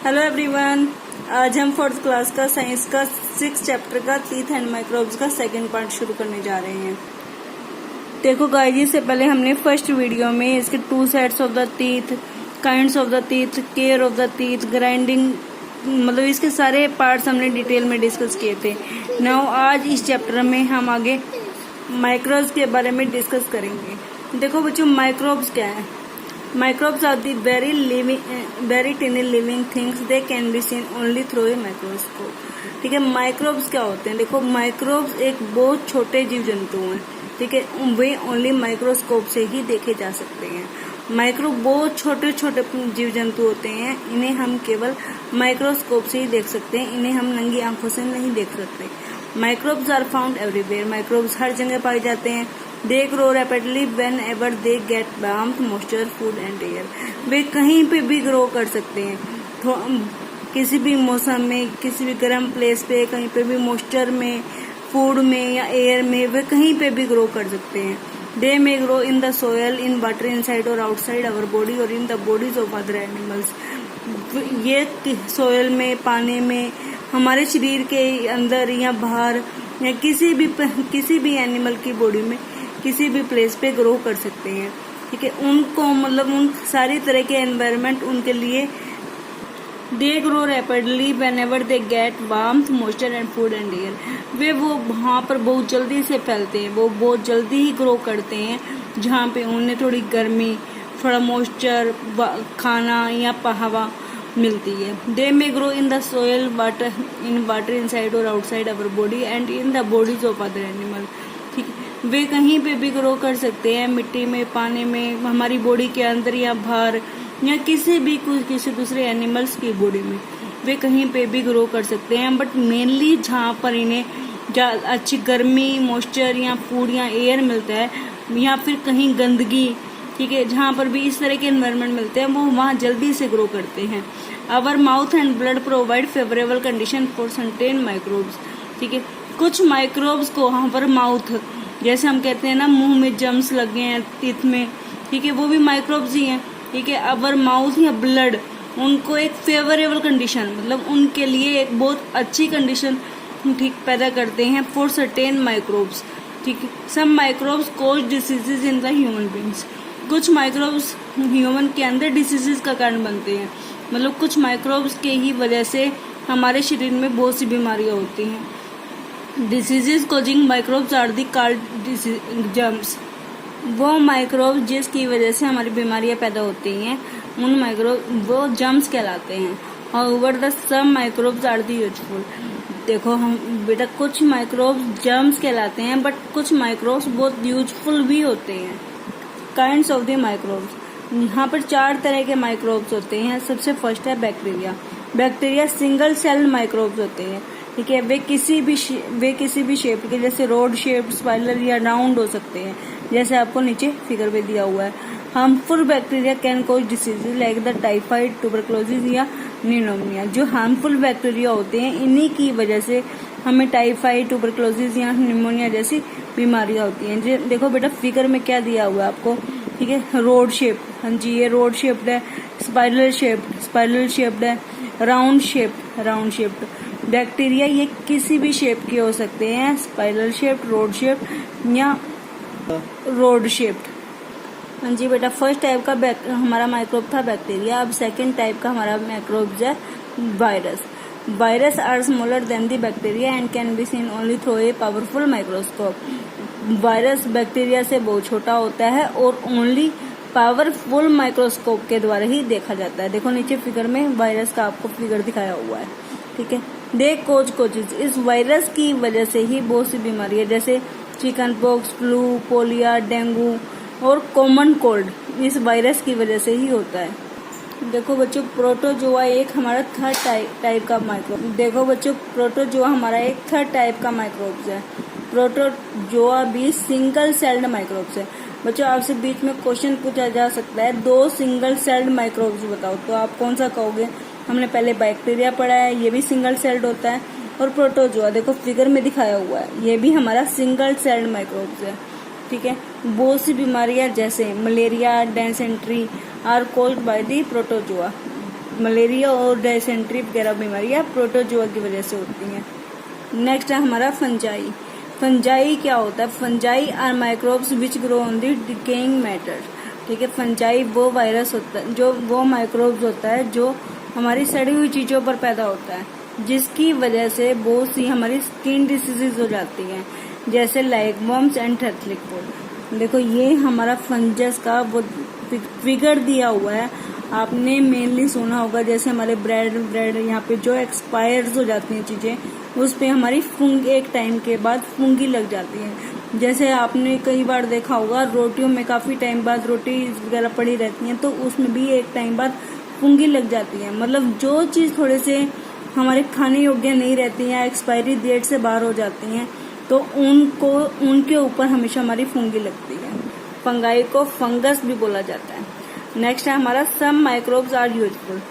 Hello everyone. आज हम 4th class का साइंस का 6 चैप्टर का टीथ एंड माइक्रोब्स का सेकंड पार्ट शुरू करने जा रहे हैं। देखो गाइस, इससे पहले हमने फर्स्ट वीडियो में इसके 2 sets of the teeth, kinds of the teeth, care of the teeth, grinding, मतलब इसके सारे पार्ट्स हमने डिटेल में डिस्कस किए थे। नाउ आज इस चैप्टर में हम आगे माइक्रोब्स के बारे में डिस्कस करेंगे। देखो बच्चों, माइक्रोब्स क्या है? Microbes are the very tiny living things. They can be seen only through a microscope. ठीक है, माइक्रोब्स क्या होते हैं? देखो, माइक्रोब्स एक बहुत छोटे जीव जंतु हैं। ठीक है, वे ओनली माइक्रोस्कोप से ही देखे जा सकते हैं। माइक्रोब बहुत छोटे छोटे जीव जंतु होते हैं, इन्हें हम केवल माइक्रोस्कोप से ही देख सकते हैं, इन्हें हम नंगी आंखों से नहीं देख सकते। Microbes are found everywhere. Microbes हर जगह पाए जाते हैं। They grow rapidly whenever they get warmth, moisture, food and air. वे कहीं पे भी ग्रो कर सकते हैं, किसी भी मौसम में, किसी भी गर्म प्लेस पे, कहीं पे भी मॉइस्चर में, फूड में या एयर में, वे कहीं पे भी ग्रो कर सकते हैं। They may grow in the soil, in water, inside or outside our body or in the bodies of other animals. ये सोयल में, पानी में, हमारे शरीर के अंदर या बाहर या किसी भी एनिमल की बॉडी में, किसी भी प्लेस पे ग्रो कर सकते हैं। ठीक है, उनको मतलब उन सारी तरह के एनवायरनमेंट उनके लिए। They grow rapidly whenever they get warmth, moisture and food and air. वे वो वहाँ पर बहुत जल्दी से फैलते हैं, वो बहुत जल्दी ही ग्रो करते हैं जहाँ पे उन्हें थोड़ी गर्मी, थोड़ा मॉइस्चर, खाना या हवा मिलती है। They may grow in the soil, water inside और outside our body and in the bodies of other animal. ठीक है, वे कहीं पे भी ग्रो कर सकते हैं, मिट्टी में, पानी में, हमारी बॉडी के अंदर या बाहर या किसी दूसरे एनिमल्स की बॉडी में, वे कहीं पे भी ग्रो कर सकते हैं। बट मेनली जहाँ पर इन्हें अच्छी गर्मी, मॉइस्चर या फूड या एयर मिलता है, या फिर कहीं गंदगी, ठीक है, जहाँ पर भी इस तरह के एनवायरनमेंट मिलते हैं, वो वहाँ जल्दी से ग्रो करते हैं। Our mouth and blood provide favourable condition for certain microbes. ठीक है, कुछ माइक्रोब्स को हमारे माउथ, जैसे हम कहते हैं ना, मुंह में जम्स लगे हैं टीथ में, ठीक है, वो भी माइक्रोब्स ही हैं। ठीक है, अवर माउथ या ब्लड, उनको एक फेवरेबल कंडीशन, मतलब उनके लिए एक बहुत अच्छी कंडीशन ठीक पैदा करते हैं फॉर सर्टेन माइक्रोब्स। ठीक है, some microbes cause diseases in the human beings. कुछ माइक्रोब्स ह्यूमन के अंदर डिसीजेज का कारण बनते हैं, मतलब कुछ माइक्रोब्स के ही वजह से हमारे शरीर में बहुत सी बीमारियां होती हैं। Diseases causing microbes are the called germs. वो माइक्रोब्स जिसकी वजह से हमारी बीमारियां पैदा होती हैं, उन माइक्रोब वो जर्म्स कहलाते हैं। However the some microbes are the useful. देखो हम बेटा, कुछ माइक्रोब्स जर्म्स कहलाते हैं, बट कुछ माइक्रोब्स बहुत यूजफुल भी होते हैं। काइंड्स ऑफ द माइक्रोब्स, यहाँ पर 4 तरह के माइक्रोब्स होते हैं। सबसे फर्स्ट है bacteria. Bacteria single celled microbes होते हैं। ठीक है, वे किसी भी शेप के, जैसे रोड शेप, स्पाइरल या राउंड हो सकते हैं, जैसे आपको नीचे फिगर में दिया हुआ है। Harmful bacteria can cause diseases like the typhoid, tuberculosis या निमोनिया। जो हार्मफुल बैक्टीरिया होते हैं, इन्हीं की वजह से हमें टाइफाइड, ट्यूबरक्लोसिस या निमोनिया जैसी बीमारियां होती हैं। देखो बेटा, फिगर में क्या दिया हुआ है आपको? ठीक है, रोड शेप, हाँ जी, ये रोड शेप्ड है। स्पाइरल शेप्ड है। राउंड शेप्ड बैक्टीरिया, ये किसी भी शेप के हो सकते हैं, स्पाइरल शेप्ड, रोड शेप्ड या रोड शेप्ड। हाँ जी बेटा, फर्स्ट टाइप का हमारा माइक्रोब था बैक्टीरिया। अब सेकंड टाइप का हमारा माइक्रोब्स है virus. Virus are smaller than the bacteria and can be seen only through a powerful microscope. Virus bacteria से बहुत छोटा होता है और ओनली पावरफुल माइक्रोस्कोप के द्वारा ही देखा जाता है। देखो नीचे फिगर में वायरस का आपको फिगर दिखाया हुआ है। ठीक है, दे कोजेज, इस वायरस की वजह से ही बहुत सी बीमारियां, जैसे chicken pox, flu, polio, dengue और कॉमन कोल्ड, इस वायरस की वजह से ही होता है। देखो बच्चों, प्रोटोजोआ एक हमारा थर्ड टाइप का माइक्रोब। देखो बच्चों, प्रोटोजोआ हमारा एक थर्ड टाइप का माइक्रोब्स है। प्रोटोजोआ भी सिंगल सेल्ड माइक्रोब्स है। बच्चों, आपसे बीच में क्वेश्चन पूछा जा सकता है, 2 सिंगल सेल्ड माइक्रोब्स बताओ, तो आप कौन सा कहोगे? हमने पहले बैक्टीरिया पढ़ा है, ये भी सिंगल सेल्ड होता है, और प्रोटोजोआ देखो फिगर में दिखाया हुआ है, ये भी हमारा सिंगल सेल्ड माइक्रोब्स है। ठीक है, बहुत सी बीमारियां जैसे malaria, dysentery are caused by the protozoa. Malaria और डायसेंट्री वगैरह बीमारियां प्रोटोजोआ की वजह से होती हैं। नेक्स्ट है हमारा फंजाई। फंजाई क्या होता है? Fungi are microbes which grow on the decaying matter. ठीक है, फंजाई वो वायरस होता है, जो वो माइक्रोब्स होता है जो हमारी सड़ी हुई चीजों पर पैदा होता है, जिसकी वजह से बहुत सी हमारी स्किन डिसीजेज हो जाती हैं, जैसे लाइक वर्म्स एंड थर्सलिक फूड। देखो ये हमारा फंजस का वो फिगर दिया हुआ है। आपने मेनली सुना होगा जैसे हमारे ब्रेड यहाँ पे जो एक्सपायर्स हो जाती हैं चीजें, उस पे हमारी एक टाइम के बाद फुंगी लग जाती है। जैसे आपने कई बार देखा होगा रोटियों में काफी टाइम बाद रोटी वगैरह पड़ी रहती हैं, तो उसमें भी एक टाइम बाद फुंगी लग जाती है। मतलब जो चीज थोड़े से हमारे खाने योग्य नहीं रहती हैं, एक्सपायरी डेट से बाहर हो जाती हैं, तो उनके ऊपर हमेशा हमारी फुंगी लगती है। फंगाई को फंगस भी बोला जाता है। नेक्स्ट है हमारा some microbes are useful.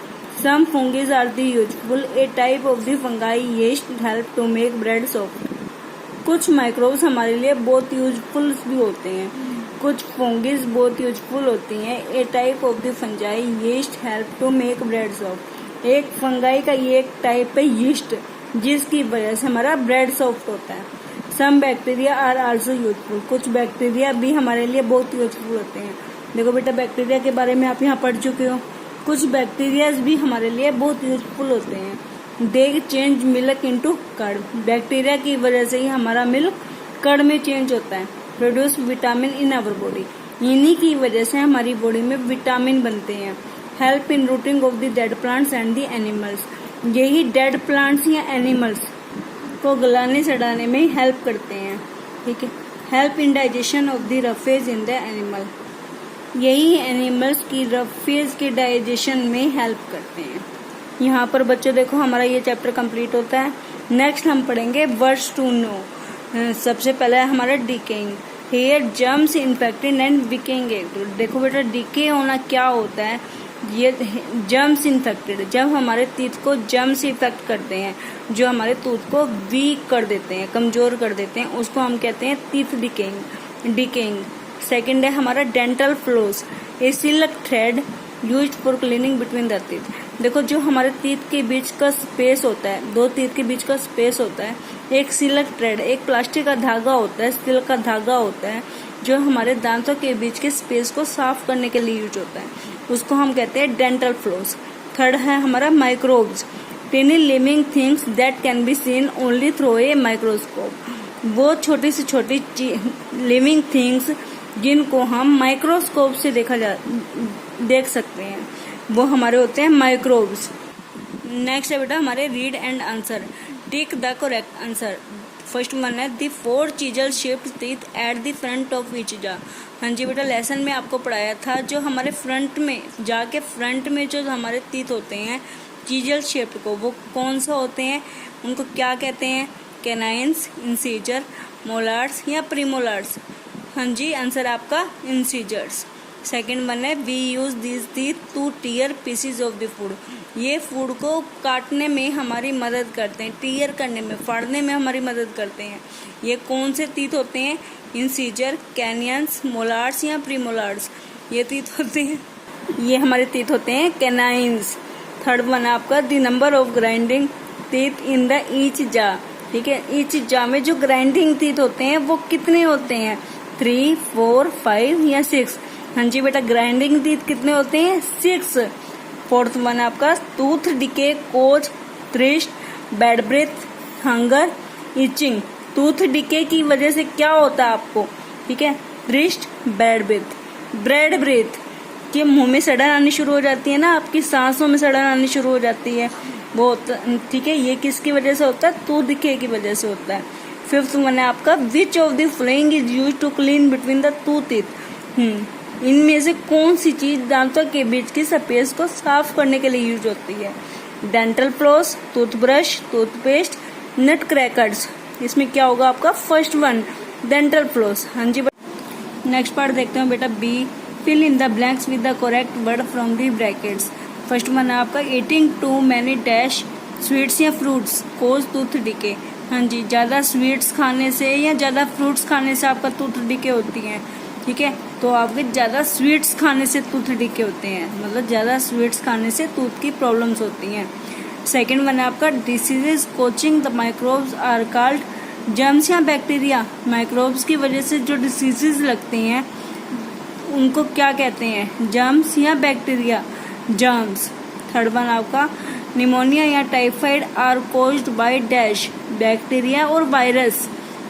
Some fungi are the useful, a type of the fungi yeast help to make bread soft. कुछ माइक्रोब्स हमारे लिए बहुत यूजफुल भी होते हैं, कुछ फंगीज बहुत यूजफुल होती हैं। A type of the fungi yeast help to make bread soft. एक फंगाई का ये एक टाइप है यीस्ट, जिसकी वजह से हमारा ब्रेड सॉफ्ट होता है। Some bacteria are also useful. कुछ बैक्टीरिया भी हमारे लिए बहुत यूजफुल होते हैं। देखो बेटा, बैक्टीरिया के बारे में आप यहाँ पढ़ चुके हो। कुछ बैक्टीरिया भी हमारे लिए बहुत यूजफुल होते हैं। They change milk into curd. Bacteria की वजह से ही हमारा मिल्क कर्ड में चेंज होता है। Produce vitamin in our body. इन्हीं की वजह से हमारी बॉडी में विटामिन बनते हैं। Help in routing of the dead plants and the animals. यही डेड प्लांट्स या एनिमल्स को गलाने सड़ाने में हेल्प करते हैं। ठीक है, help in digestion of the roughage in the animal. यही एनिमल्स की रफेज के डाइजेशन में हेल्प करते हैं। यहाँ पर बच्चों देखो हमारा ये चैप्टर कंप्लीट होता है। नेक्स्ट हम पढ़ेंगे वर्ड्स टू नो। सबसे पहला है हमारा decaying. Here germs infected and wicking egg. देखो बेटा, डिके होना क्या होता है? ये जर्म्स इन्फेक्टेड, जब हमारे टीथ को जर्म्स इफेक्ट करते हैं, जो हमारे टूथ को वीक कर देते हैं, कमजोर कर देते हैं, उसको हम कहते हैं टीथ डिकेइंग। सेकंड है हमारा dental flows. A silk thread used for cleaning between the teeth. देखो जो हमारे टीथ के बीच का स्पेस होता है, दो टीथ के बीच का स्पेस होता है, एक सिल्क थ्रेड, एक प्लास्टिक का धागा होता है, सिल्क का धागा होता है, जो हमारे दांतों के बीच के स्पेस को साफ करने के लिए यूज होता है, उसको हम कहते हैं डेंटल फ्लोस। थर्ड है हमारा microbes. Tiny living things that can be seen only through a microscope. वो छोटी से छोटी लिविंग थिंग्स जिनको हम माइक्रोस्कोप से देख सकते हैं, वो हमारे होते हैं माइक्रोब्स। नेक्स्ट है बेटा हमारे read and answer. Tick the correct answer. First one है दी 4 chisel shaped teeth at the front of each जा। हाँ जी बेटा, लेसन में आपको पढ़ाया था जो हमारे फ्रंट में जाके फ्रंट में जो हमारे टीथ होते हैं चीजल शेप्ड को, वो कौन सा होते हैं, उनको क्या कहते हैं? कैनाइन्स, इंसीजर, मोलार्स या प्रीमोलार्स। हाँ जी, आंसर आपका इंसीजर्स। सेकेंड वन है we use this teeth to tear pieces of the food. ये फूड को काटने में हमारी मदद करते हैं, टीयर करने में, फाड़ने में हमारी मदद करते हैं। ये कौन से टीथ होते हैं? इंसीजर, कैनियंस, मोलार्स या प्रीमोलार्स। ये टीथ होते हैं, ये हमारे टीथ होते हैं कैनाइन्स। थर्ड वन है आपका the number of grinding teeth in the each जा। ठीक है, ईच जा में जो ग्राइंडिंग टीथ होते हैं वो कितने होते हैं? 3, 4, 5 या 6। हाँ जी बेटा, ग्राइंडिंग टीथ कितने होते हैं? 6। फोर्थ वन आपका tooth decay, cause, thirst, bad breath, hunger, itching. Tooth decay की वजह से क्या होता है आपको? ठीक है, थ्रिस्ट, बैड ब्रेथ के मुंह में सड़न आनी शुरू हो जाती है ना, आपकी सांसों में सड़न आनी शुरू हो जाती है बहुत। ठीक है, ये किसकी वजह से होता है? टूथ डिके की वजह से होता है। फिफ्थ वन है आपका which of the following is used to clean between the two teeth. इनमें से कौन सी चीज दांतों के बीच की स्पेस को साफ करने के लिए यूज होती है? Dental floss, toothbrush, toothpaste, nut crackers. इसमें क्या होगा आपका? First one dental floss. हाँ जी, नेक्स्ट पार्ट देखते हैं बेटा B. Fill in the blanks with the correct word from the brackets. First one है आपका eating too many dash sweets या फ्रूट्स कोज टूथ डिके। हाँ जी, ज्यादा स्वीट्स खाने से या ज्यादा फ्रूट्स खाने से आपका टूथ डिके होती है। ठीक है, तो आपके ज़्यादा स्वीट्स खाने से टूथ डिके होते हैं, मतलब ज़्यादा स्वीट्स खाने से टूथ की प्रॉब्लम्स होती हैं। सेकंड वन है आपका diseases causing the microbes are called germs या बैक्टीरिया। माइक्रोब्स की वजह से जो डिसीजेज लगती हैं उनको क्या कहते हैं, जर्म्स या बैक्टीरिया, जर्म्स। थर्ड वन आपका निमोनिया या typhoid are caused by dash, bacteria और वायरस,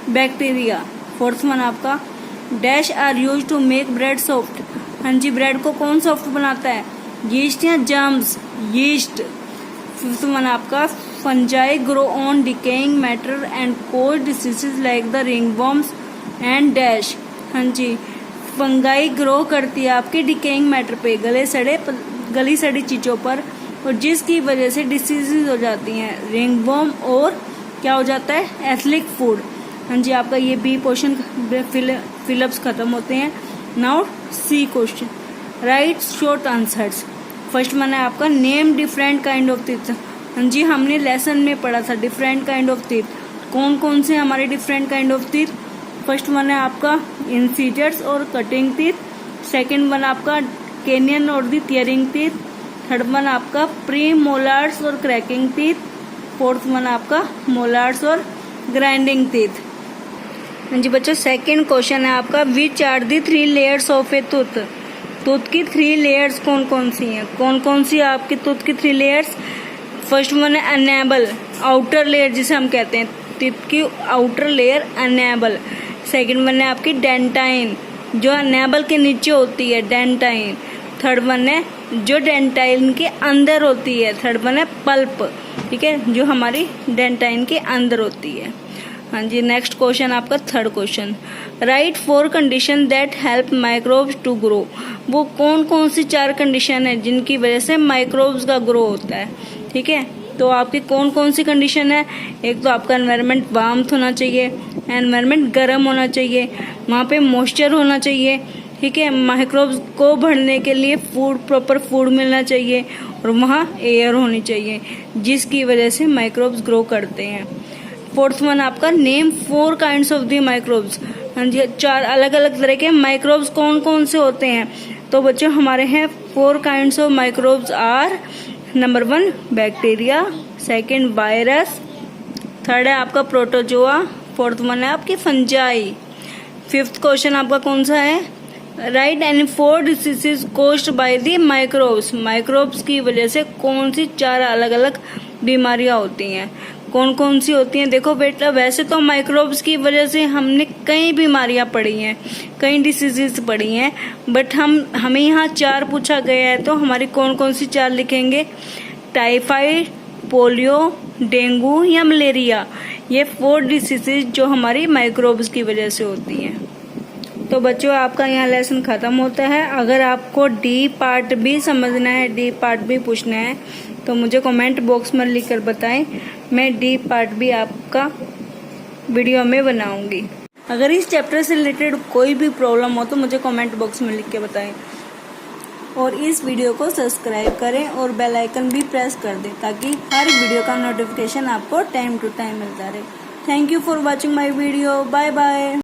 बैक्टीरिया। फोर्थ वन आपका dash are used to make bread soft. हाँ जी, ब्रेड को कौन सॉफ्ट बनाता है, यीस्ट या जर्म्स, यीस्ट। फिफ्थ वन आपका fungi grow on decaying matter and cause diseases like the ringworms and dash. हाँ जी, फंगाई ग्रो करती है आपके डिकेइंग मैटर पे, गली सड़ी चीजों पर, और जिसकी वजह से डिसीजेज हो जाती हैं, रिंगवॉर्म और क्या हो जाता है, एथलिक फूड। हाँ जी, आपका ये बी पोर्शन फिलअप्स खत्म होते हैं। Now see question, right short answers. First one है आपका name different kind of teeth. हाँ जी, हमने लेसन में पढ़ा था डिफरेंट काइंड ऑफ टीथ, कौन कौन से हमारे different kind of teeth. First one है आपका इंसीजर्स और कटिंग टीथ। सेकंड वन आपका कैनियन और the tearing teeth. Third one आपका प्री मोलार्स और क्रैकिंग टीथ। फोर्थ वन आपका मोलार्स और ग्राइंडिंग टीथ। हाँ जी बच्चों, सेकंड क्वेश्चन है आपका which are the 3 layers of a tooth. Tooth की 3 लेयर्स कौन कौन सी हैं, कौन कौन सी आपकी टूथ की 3 लेयर्स। फर्स्ट वन है एनेबल, आउटर लेयर जिसे हम कहते हैं, टीथ की outer layer enable. Second one है आपकी डेंटाइन, जो एनेबल के नीचे होती है, डेंटाइन। थर्ड वन है जो डेंटाइन के अंदर होती है, थर्ड वन है पल्प, ठीक है, जो हमारी डेंटाइन के अंदर होती है। हाँ जी, नेक्स्ट क्वेश्चन आपका third question, write 4 condition that help microbes to grow. वो कौन कौन सी 4 कंडीशन है जिनकी वजह से माइक्रोब्स का ग्रो होता है, ठीक है। तो आपकी कौन कौन सी कंडीशन है, एक तो आपका एनवायरनमेंट वार्म होना चाहिए, एनवायरनमेंट गर्म होना चाहिए, वहाँ पे मॉइस्चर होना चाहिए, ठीक है, माइक्रोब्स को बढ़ने के लिए प्रॉपर फूड मिलना चाहिए, और वहाँ एयर होनी चाहिए जिसकी वजह से माइक्रोब्स ग्रो करते हैं। फोर्थ वन आपका name 4 kinds of the microbes. हाँ जी, 4 अलग अलग तरह के माइक्रोब्स कौन कौन से होते हैं। तो बच्चों हमारे हैं 4 kinds of microbes are, number 1 bacteria, second virus, third है आपका प्रोटोजोआ, फोर्थ वन है आपकी फंजाई। फिफ्थ क्वेश्चन आपका कौन सा है, right any 4 diseases caused by the microbes. Microbes की वजह से कौन सी 4 अलग अलग बीमारियां होती हैं, कौन कौन सी होती हैं। देखो बेटा, वैसे तो माइक्रोब्स की वजह से हमने कई बीमारियां पढ़ी हैं, कई डिसीजेज पढ़ी हैं, बट हमें यहाँ 4 पूछा गया है, तो हमारी कौन कौन सी 4 लिखेंगे, टाइफाइड, पोलियो, डेंगू या मलेरिया। ये 4 डिसीजेज जो हमारी माइक्रोब्स की वजह से होती हैं। तो बच्चों आपका यहाँ लेसन खत्म होता है। अगर आपको डी पार्ट भी समझना है, डी पार्ट भी पूछना है, तो मुझे कमेंट बॉक्स में लिखकर बताएं, मैं डी पार्ट भी आपका वीडियो में बनाऊंगी। अगर इस चैप्टर से रिलेटेड कोई भी प्रॉब्लम हो तो मुझे कमेंट बॉक्स में लिख के बताएं, और इस वीडियो को सब्सक्राइब करें और बेल आइकन भी प्रेस कर दें ताकि हर वीडियो का नोटिफिकेशन आपको टाइम टू टाइम मिलता रहे। Thank you for watching my video, bye bye.